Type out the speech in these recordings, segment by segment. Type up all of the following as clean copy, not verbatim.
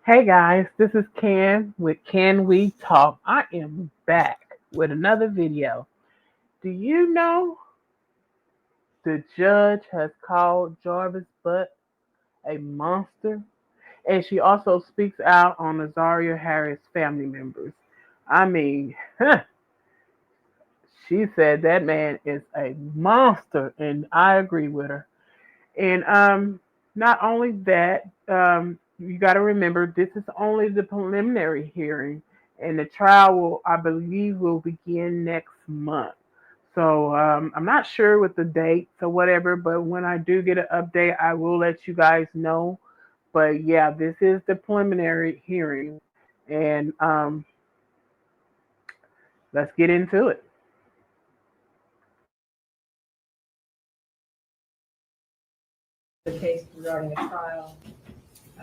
Hey guys, this is Ken with Can We Talk. I am back with another video. Do you know the judge has called Jarvis Butts a monster? And she also speaks out on Azaria Harris family members. I mean, she said that man is a monster, and I agree with her. And not only that, you got to remember this is only the preliminary hearing, and the trial will, I believe, will begin next month. So I'm not sure with the dates or whatever, but when I do get an update, I will let you guys know. But yeah, this is the preliminary hearing, and let's get into it. The case regarding a trial.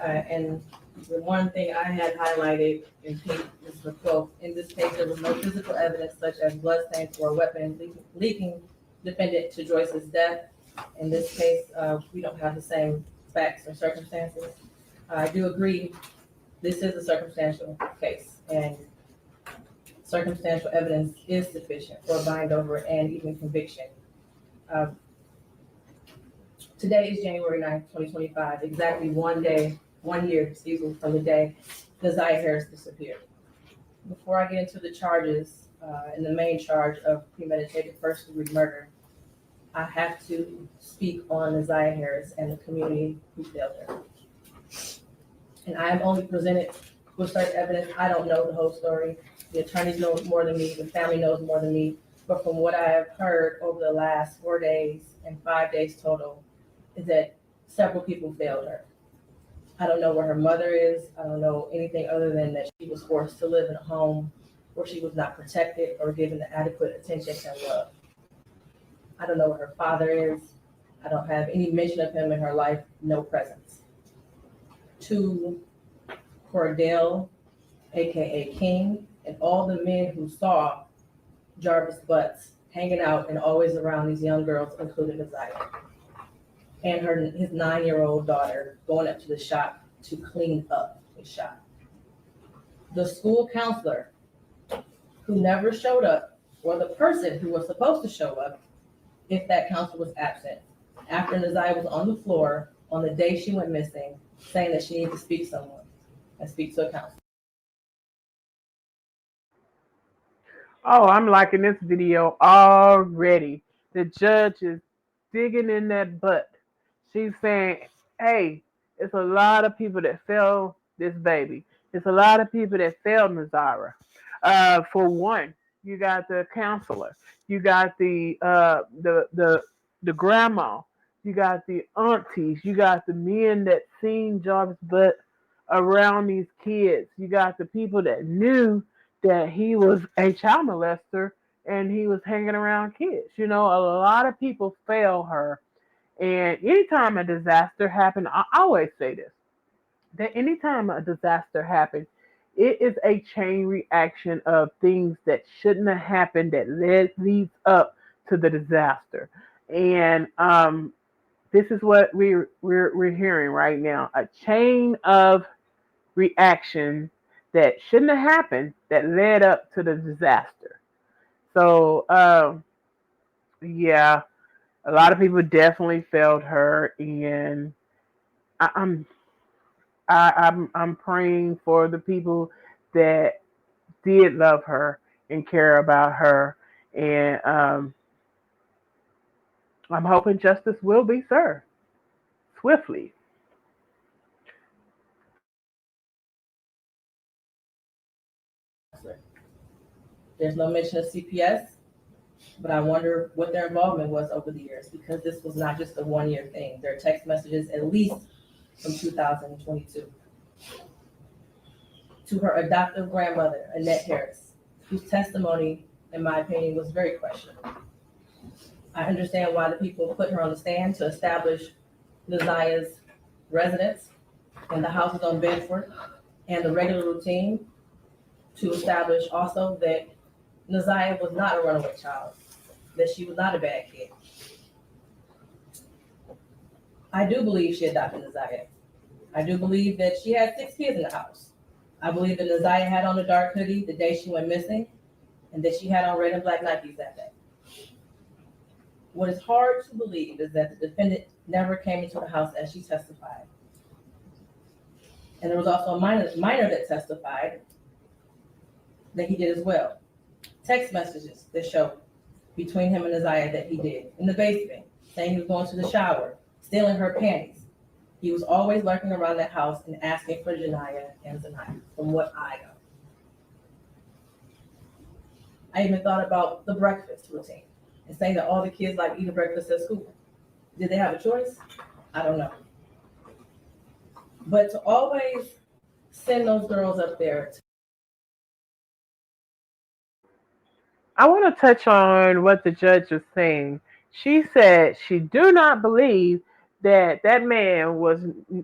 And the one thing I had highlighted in case is the quote, in this case, there was no physical evidence such as blood stains or a weapon leaking defendant to Joyce's death. In this case, we don't have the same facts or circumstances. I do agree, this is a circumstantial case, and circumstantial evidence is sufficient for a bind over and even conviction. Uh, Today is January 9th, 2025, exactly 1 year, from the day Naziyah Harris disappeared. Before I get into the charges, and the main charge of premeditated first-degree murder, I have to speak on Naziyah Harris and the community who failed her. And I am only presented with certain evidence. I don't know the whole story. The attorneys know more than me, the family knows more than me, but from what I have heard over the last 4 days and 5 days total, is that several people failed her. I don't know where her mother is. I don't know anything other than that she was forced to live in a home where she was not protected or given the adequate attention and love. I don't know where her father is. I don't have any mention of him in her life, no presence. To Cordell, aka King, and all the men who saw Jarvis Butts hanging out and always around these young girls, including Naziyah, and his 9-year-old daughter going up to the shop to clean up his shop. The school counselor who never showed up, or the person who was supposed to show up if that counselor was absent, after Naziyah was on the floor on the day she went missing, saying that she needed to speak to someone and speak to a counselor. Oh, I'm liking this video already. The judge is digging in that butt. She's saying, hey, it's a lot of people that failed this baby. It's a lot of people that failed Nazara. For one, you got the counselor, you got the grandma, you got the aunties, you got the men that seen Jarvis Butt around these kids, you got the people that knew that he was a child molester and he was hanging around kids. You know, a lot of people fail her. And anytime a disaster happens, I always say this, that anytime a disaster happens, it is a chain reaction of things that shouldn't have happened that leads up to the disaster. And this is what we're hearing right now, a chain of reaction that shouldn't have happened that led up to the disaster. So, yeah, a lot of people definitely felt her, and I, I'm I'm praying for the people that did love her and care about her, and I'm hoping justice will be served swiftly. There's no mention of CPS, but I wonder what their involvement was over the years, because this was not just a 1 year thing. There are text messages at least from 2022. To her adoptive grandmother, Annette Harris, whose testimony, in my opinion, was very questionable. I understand why the people put her on the stand to establish Naziyah's residence and the houses on Bedford and the regular routine, to establish also that Naziyah was not a runaway child, that she was not a bad kid. I do believe she adopted Naziyah. I do believe that she had 6 kids in the house. I believe that Naziyah had on a dark hoodie the day she went missing, and that she had on red and black Nikes that day. What is hard to believe is that the defendant never came into the house as she testified. And there was also a minor that testified that he did as well. Text messages that show between him and Naziyah that he did in the basement, saying he was going to the shower, stealing her panties. He was always lurking around that house and asking for Janiyah and Zaniyah, from what I know. I even thought about the breakfast routine and saying that all the kids like eating breakfast at school. Did they have a choice? I don't know. But to always send those girls up there. I want to touch on what the judge was saying. She said she do not believe that that man was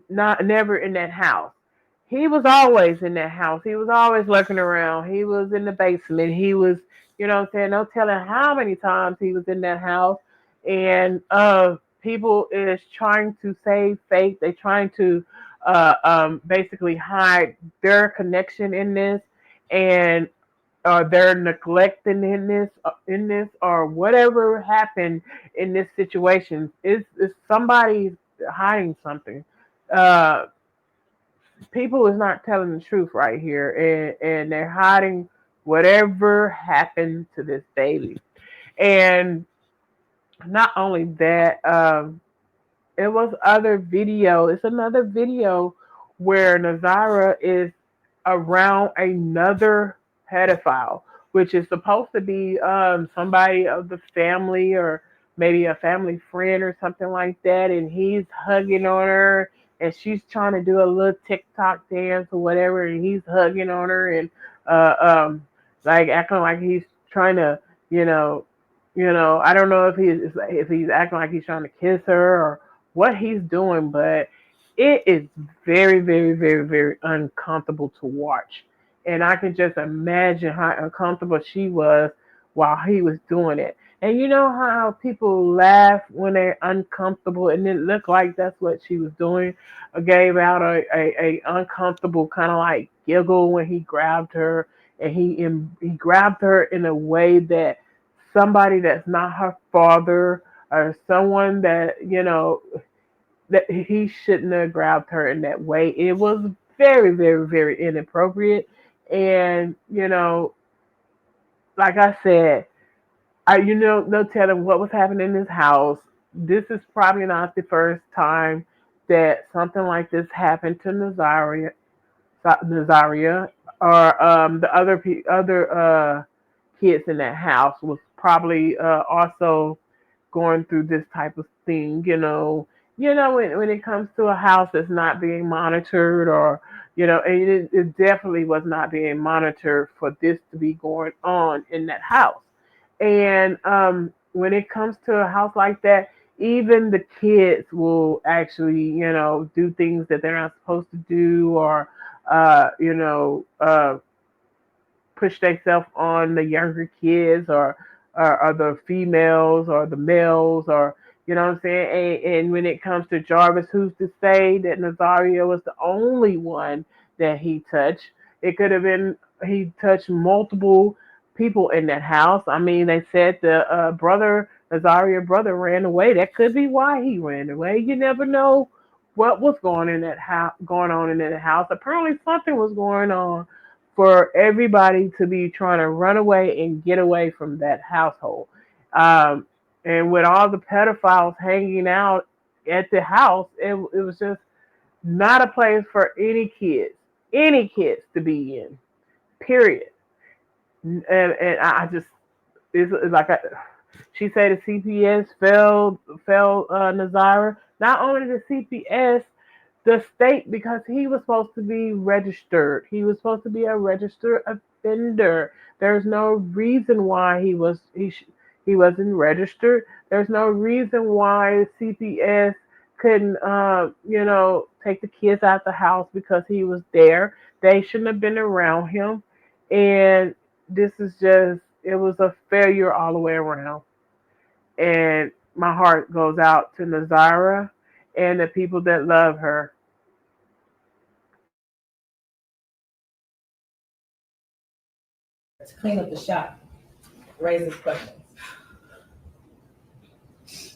not never in that house. He was always in that house. He was always lurking around. He was in the basement. He was, what I'm saying, no telling how many times he was in that house. And people is trying to say fake. They trying to basically hide their connection in this. And they're neglecting in this or whatever happened in this situation is somebody hiding something. uh People is not telling the truth right here, and they're hiding whatever happened to this baby. And not only that, it was other video. It's another video where Nazara is around another pedophile, which is supposed to be somebody of the family or maybe a family friend or something like that, and he's hugging on her, and she's trying to do a little TikTok dance or whatever, and he's hugging on her and uh, um, like acting like he's trying to, you know, I don't know if he's acting like he's trying to kiss her or what he's doing, but it is very, very, very, very uncomfortable to watch. And I can just imagine how uncomfortable she was while he was doing it. And you know how people laugh when they're uncomfortable, and it looked like that's what she was doing. Gave out a uncomfortable kind of like giggle when he grabbed her, and he grabbed her in a way that somebody that's not her father or someone that that he shouldn't have grabbed her in that way. It was very, very, very inappropriate. And, like I said, no telling what was happening in his house. This is probably not the first time that something like this happened to Nazaria, or the other kids in that house was probably also going through this type of thing. When it comes to a house that's not being monitored, or and it definitely was not being monitored for this to be going on in that house. And when it comes to a house like that, even the kids will actually, do things that they're not supposed to do, or push themselves on the younger kids, or the females or the males, or what I'm saying. And when it comes to Jarvis, who's to say that Nazario was the only one that he touched? It could have been he touched multiple people in that house. I mean, they said the Nazario brother ran away. That could be why he ran away. You never know what was going on in that house. Apparently something was going on for everybody to be trying to run away and get away from that household. Um, and with all the pedophiles hanging out at the house, it was just not a place for any kids to be in, period. And I just, it's like she said the CPS failed Nazira. Not only the CPS, the state, because he was supposed to be registered. He was supposed to be a registered offender. There's no reason why he wasn't registered. There's no reason why CPS couldn't take the kids out the house because he was there. They shouldn't have been around him. And this is just, it was a failure all the way around. And my heart goes out to Nazira and the people that love her. to clean up the shop raises questions.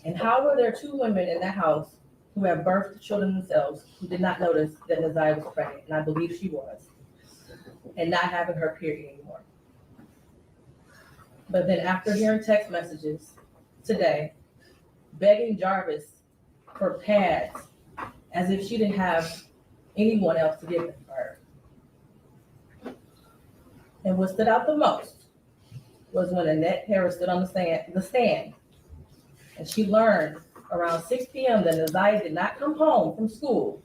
And how were there two women in that house who have birthed children themselves who did not notice that Naziyah was pregnant, and I believe she was, and not having her period anymore? But then after hearing text messages today, begging Jarvis for pads as if she didn't have anyone else to give them for her. And what stood out the most was when Annette Harris stood on the stand, and she learned around 6 p.m. that Naziyah did not come home from school,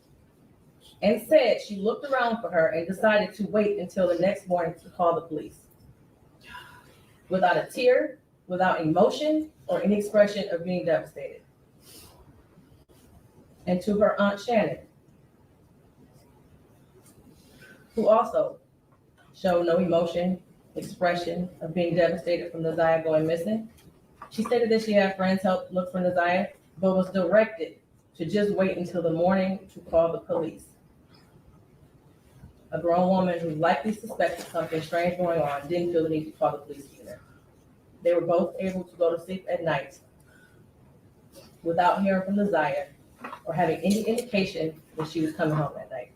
and said she looked around for her and decided to wait until the next morning to call the police. Without a tear, without emotion, or any expression of being devastated. And to her Aunt Shannon, who also showed no emotion, expression of being devastated from Naziyah going missing. She stated that she had friends help look for Naziyah, but was directed to just wait until the morning to call the police. A grown woman who likely suspected something strange going on didn't feel the need to call the police either. They were both able to go to sleep at night without hearing from Naziyah or having any indication that she was coming home that night.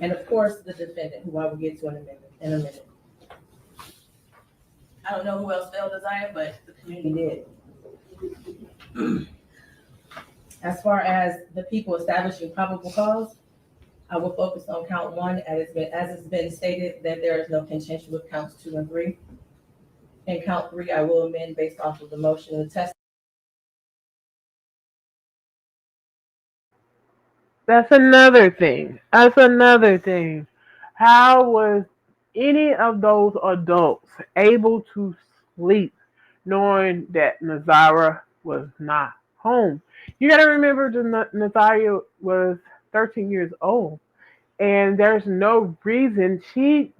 And of course, the defendant, who I will get to in a minute. I don't know who else failed Naziyah, but the community did. As far as the people establishing probable cause, I will focus on count 1, as it's been stated that there is no contention with counts 2 and 3. And count 3, I will amend based off of the motion and the test. That's another thing. That's another thing. How was any of those adults able to sleep knowing that Nazara was not home? You got to remember that Nazara was 13 years old, and there's no reason they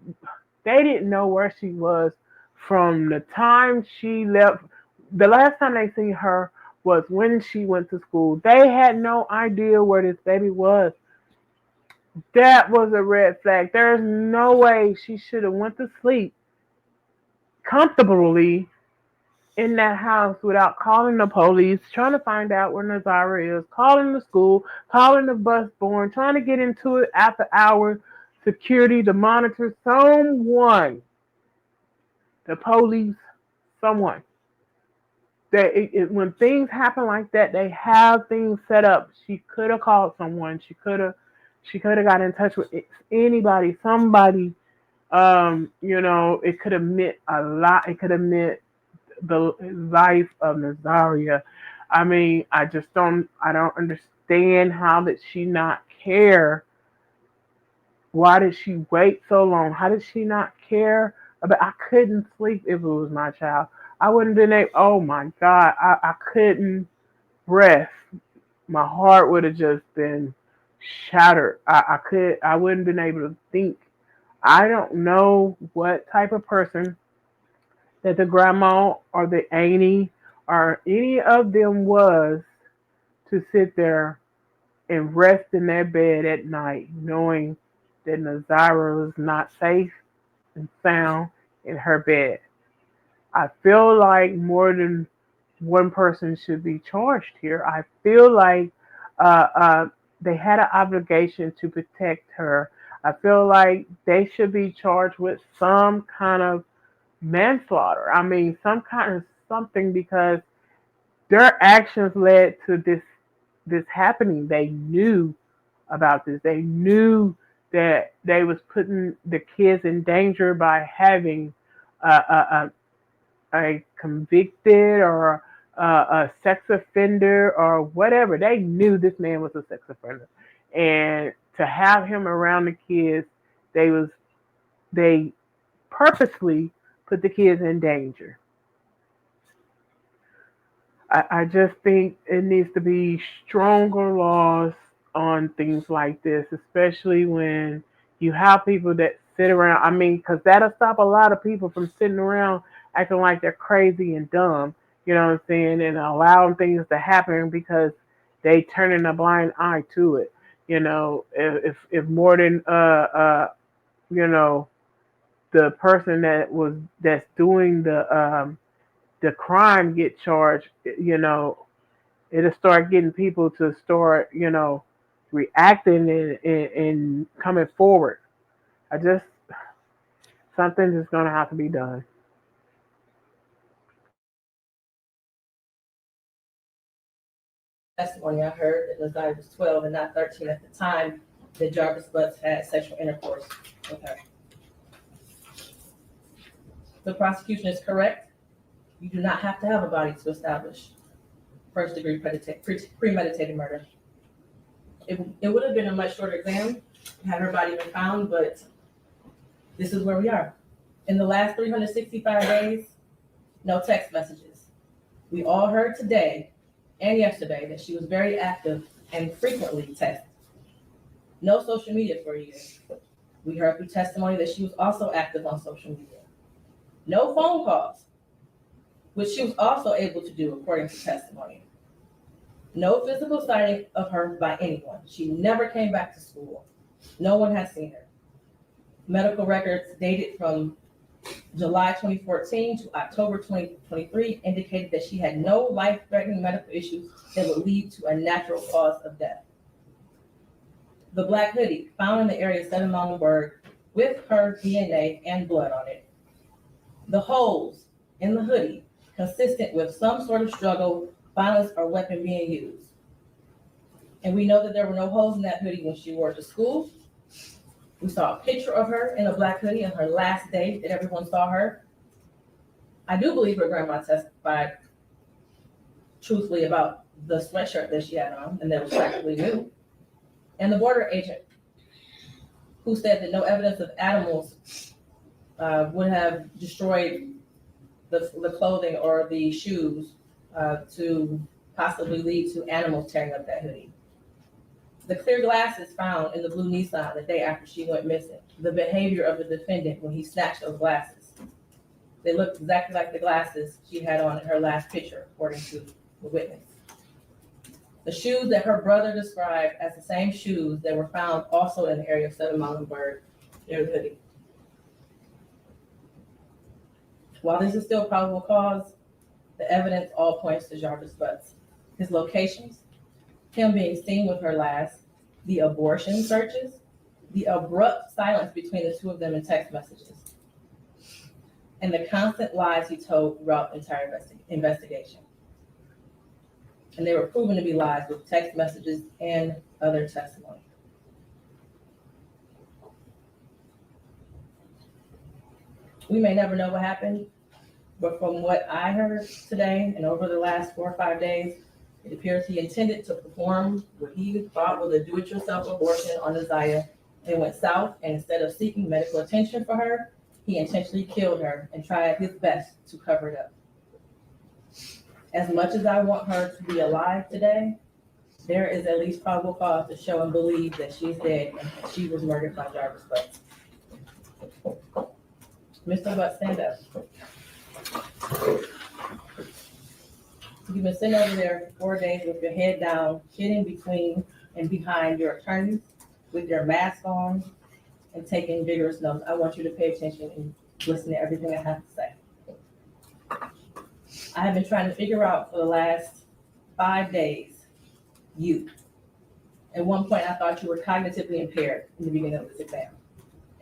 didn't know where she was from the time she left. The last time they seen her was when she went to school. They had no idea where this baby was. That was a red flag. There's no way she should have went to sleep comfortably in that house without calling the police, trying to find out where Nazara is, calling the school, calling the bus board, trying to get into it after hours, security to monitor someone, the police, someone. When things happen like that, they have things set up. She could have called someone. She could have got in touch with anybody, somebody. It could have meant a lot. It could have meant the life of Nazaria. I mean, I don't understand how did she not care. Why did she wait so long? How did she not care about? I couldn't sleep if it was my child. I wouldn't have been able. Oh my God, I couldn't rest. My heart would have just been shattered. I wouldn't have been able to think. I don't know what type of person that the grandma or the auntie or any of them was to sit there and rest in their bed at night knowing that Nazira was not safe and sound in her bed. I feel like more than one person should be charged here. I feel like uh, uh, they had an obligation to protect her. I feel like they should be charged with some kind of manslaughter. I mean, some kind of something because their actions led to this happening. They knew about this. They knew that they was putting the kids in danger by having a convicted or a sex offender or whatever. They knew this man was a sex offender, and to have him around the kids, they purposely put the kids in danger. I just think it needs to be stronger laws on things like this, especially when you have people that sit around. I mean, because that'll stop a lot of people from sitting around acting like they're crazy and dumb, you know what I'm saying, and allowing things to happen because they turning a blind eye to it. If more than you know the person that's doing the crime get charged, it'll start getting people to start, reacting and coming forward. I just Something's just gonna have to be done. Testimony, I heard that Naziyah was 12 and not 13 at the time that Jarvis Butts had sexual intercourse with her. The prosecution is correct. You do not have to have a body to establish first degree premeditated murder. It would have been a much shorter exam had her body been found, but this is where we are. In the last 365 days, no text messages. We all heard today and yesterday that she was very active and frequently texted. No social media for a year. We heard through testimony that she was also active on social media. No phone calls, which she was also able to do according to testimony. No physical sighting of her by anyone. She never came back to school. No one has seen her. Medical records dated from July 2014 to October 2023 indicated that she had no life-threatening medical issues that would lead to a natural cause of death. The black hoodie found in the area of 7 Mountain with her DNA and blood on it. The holes in the hoodie consistent with some sort of struggle, violence, or weapon being used. And we know that there were no holes in that hoodie when she wore it to school. We saw a picture of her in a black hoodie on her last day that everyone saw her. I do believe her grandma testified truthfully about the sweatshirt that she had on and that was practically new. And the border agent who said that no evidence of animals would have destroyed the clothing or the shoes to possibly lead to animals tearing up that hoodie. The clear glasses found in the blue Nissan the day after she went missing. The behavior of the defendant when he snatched those glasses. They looked exactly like the glasses she had on in her last picture, according to the witness. The shoes that her brother described as the same shoes that were found also in the area of 7 Mountain near the hoodie. While this is still probable cause, the evidence all points to Jarvis Butts. His locations, him being seen with her last, the abortion searches, the abrupt silence between the two of them in text messages, and the constant lies he told throughout the entire investigation. And they were proven to be lies with text messages and other testimony. We may never know what happened, but from what I heard today and over the last 4 or 5 days, it appears he intended to perform what he thought was a do-it-yourself abortion on Naziyah. It went south, and instead of seeking medical attention for her, he intentionally killed her and tried his best to cover it up. As much as I want her to be alive today, there is at least probable cause to show and believe that she's dead and she was murdered by Jarvis Butts. Mr. Butts, stand up. You've been sitting over there for 4 days with your head down, sitting between and behind your attorneys with your mask on and taking vigorous notes. I want you to pay attention and listen to everything I have to say. I have been trying to figure out for the last 5 days, you. At one point, I thought you were cognitively impaired in the beginning of this exam.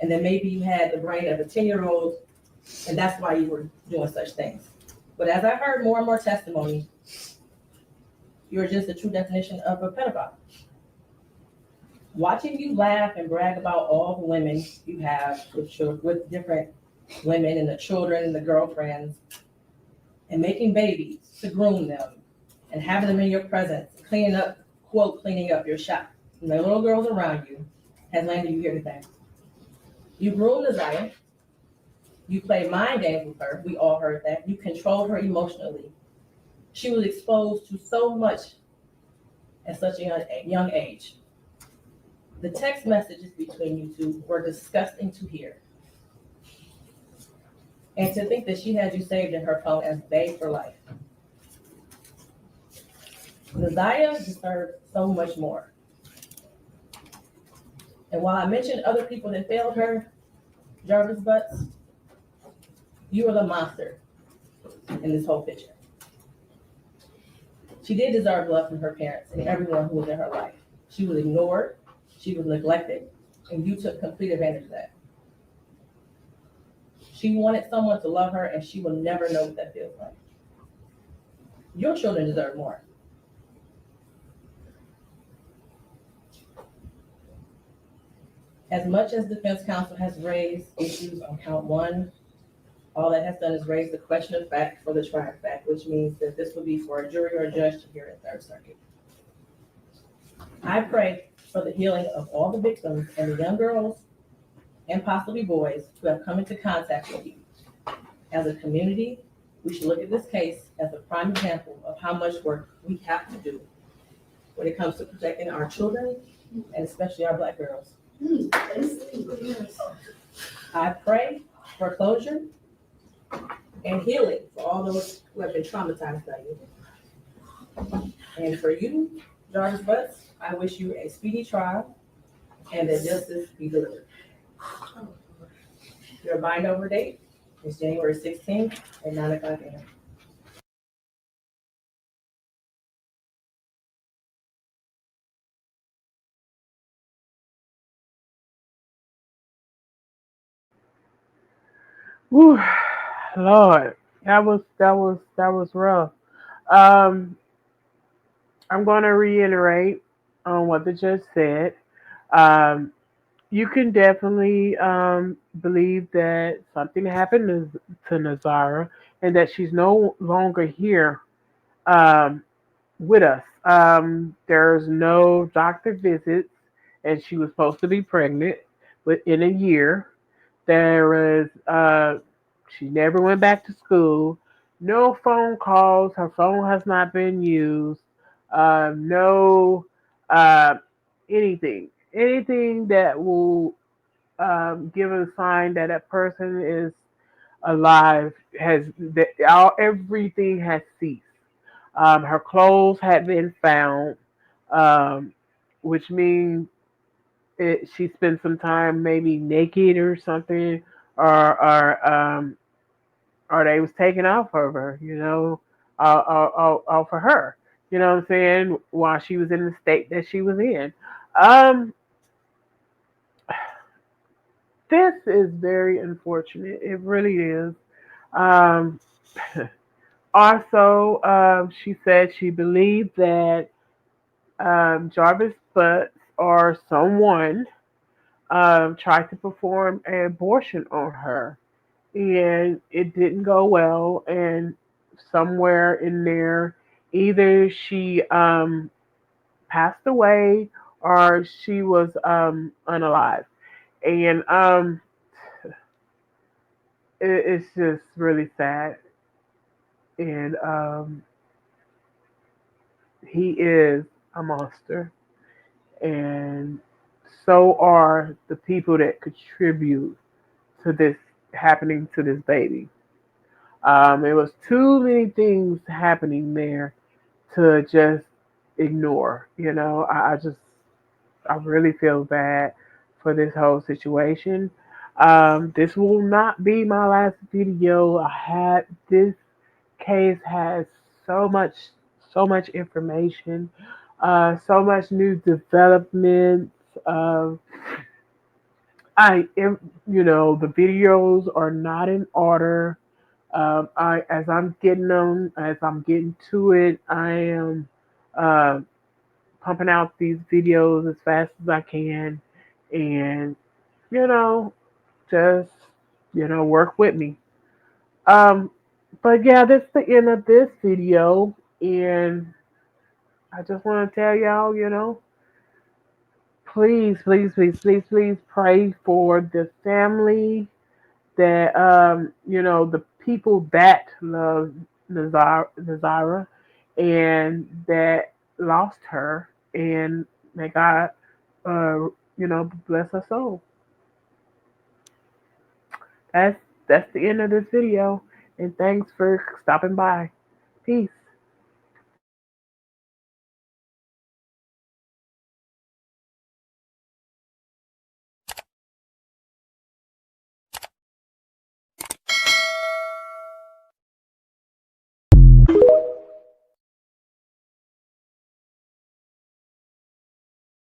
And then maybe you had the brain of a 10-year-old, and that's why you were doing such things. But as I heard more and more testimony, you're just the true definition of a pedophile. Watching you laugh and brag about all the women you have with different women and the children and the girlfriends, and making babies to groom them and having them in your presence, cleaning up your shop, and the little girls around you, has landed you here today. You groomed Naziyah. You played mind games with her. We all heard that. You controlled her emotionally. She was exposed to so much at such a young age. The text messages between you two were disgusting to hear. And to think that she had you saved in her phone as bae for life. Naziyah deserved so much more. And while I mentioned other people that failed her, Jarvis Butts, You are the monster in this whole picture. She did deserve love from her parents and everyone who was in her life. She was ignored, she was neglected, and you took complete advantage of that. She wanted someone to love her, and she will never know what that feels like. Your children deserve more. As much as defense counsel has raised issues on count one, all that has done is raise the question of fact for the trial fact, which means that this will be for a jury or a judge to hear in Third Circuit. I pray for the healing of all the victims and the young girls and possibly boys who have come into contact with you. As a community, we should look at this case as a prime example of how much work we have to do when it comes to protecting our children and especially our Black girls. I pray for closure and healing for all those who have been traumatized by you. And for you, Jarvis Butts, I wish you a speedy trial and that justice be delivered. Your bind over date is January 16th at 9:00 a.m. Whew, Lord, that was rough. Um, I'm going to reiterate on what the judge said. Um, you can definitely believe that something happened to Nazara and that she's no longer here um, with us. There's no doctor visits, and she was supposed to be pregnant within a year. There is, she never went back to school. No phone calls. Her phone has not been used. No, uh, anything that will give a sign that a person is alive has that all everything has ceased. Her clothes had been found, um, which means she spent some time maybe naked or something, or or they was taken off of her, off of her. You know what I'm saying? While she was in the state that she was in. Um, this is very unfortunate. It really is. Um, also, she said she believed that Jarvis Butts or someone tried to perform an abortion on her, and it didn't go well. And somewhere in there, either she passed away or she was unalive. And it's just really sad. And he is a monster, and so are the people that contribute to this happening to this baby. It was too many things happening there to just ignore. I really feel bad for this whole situation. This will not be my last video. This case has so much, so much information, so much new developments. Uh, the videos are not in order. As I'm getting them, as I'm getting to it, I am uh, pumping out these videos as fast as I can, and you know, just work with me. Um, but yeah, that's the end of this video, and I just want to tell y'all, please, please, please, please, please pray for the family that the people that love Nazara and that lost her, and may God bless her soul. That's that's the end of this video, and thanks for stopping by. Peace.